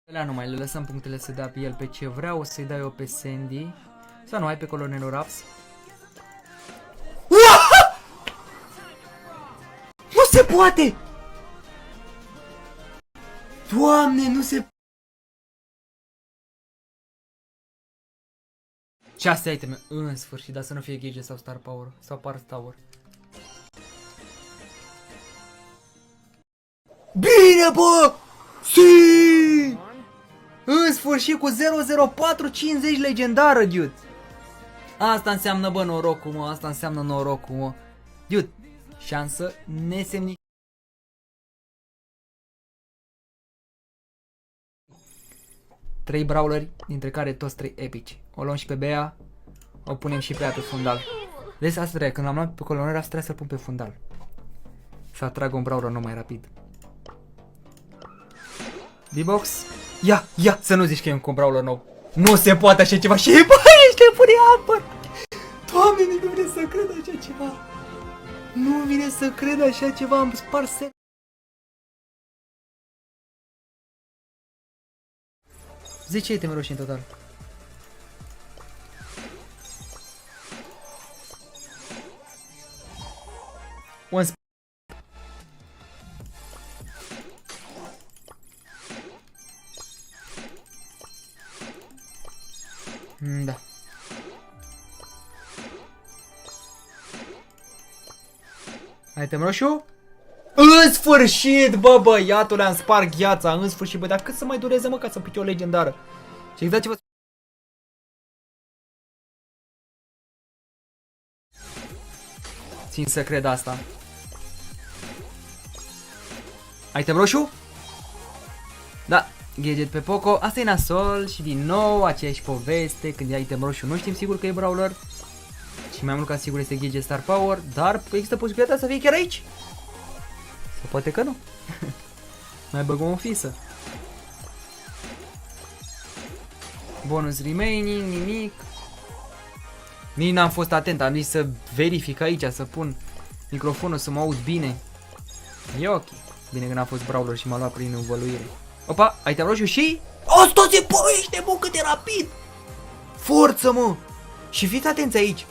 Alea nu mai le lăsăm punctele să dea pe el pe ce vreau, o să-i dau eu pe Sandy. Sau nu, hai pe colonelul Raps. Nu se poate! Doamne, nu se... 6 iteme, în sfârșit, dar să nu fie Gage sau Star Power, sau Par Tower. Bine, bă! Si! În sfârșit cu 00450 legendară, dude! Asta înseamnă, bă, norocul, mă, asta înseamnă norocul, mă. Dude, șansă nesemnificată. Trei brawleri, dintre care toți 3 epici. O luăm și pe Bea, o punem și pe ea pe fundal. Deci asta trebuie, când am luat pe colonera, asta trebuie să-l pun pe fundal. Să atrag un brawler nou mai rapid. D-box. Ia, să nu zici că e un brawler nou. Nu se poate așa ceva și bă, ești nebun de apă. Doamne, nu vine să cred așa ceva. Nu vine să cred așa ceva, am spart set. Zice iteme roșii în total. One da. Item roșu? În sfârșit, bă, băiatul, am spart gheața, în sfârșit, bă, dar cât să mai dureze, mă, ca să pice o legendară? Și exact ce vă... Țin să cred asta. Item roșu? Da, gadget pe Poco, asta e nasol și din nou aceeași poveste, când e item roșu nu știm sigur că e brawler. Și mai mult ca sigur este gadget Star Power, dar există posibilitatea să fie chiar aici. Sau poate că nu. Mai băgăm o fisă. Bonus remaining, nimic. Nici n-am fost atent, am zis să verific aici, să pun microfonul să mă aud bine. E ok. Bine că n-a fost brawler și m-a luat prin învăluire. Opa, item roșu și... O, toți, bă, ești nebun cât de rapid! Forță, mă! Și fiți atenți aici!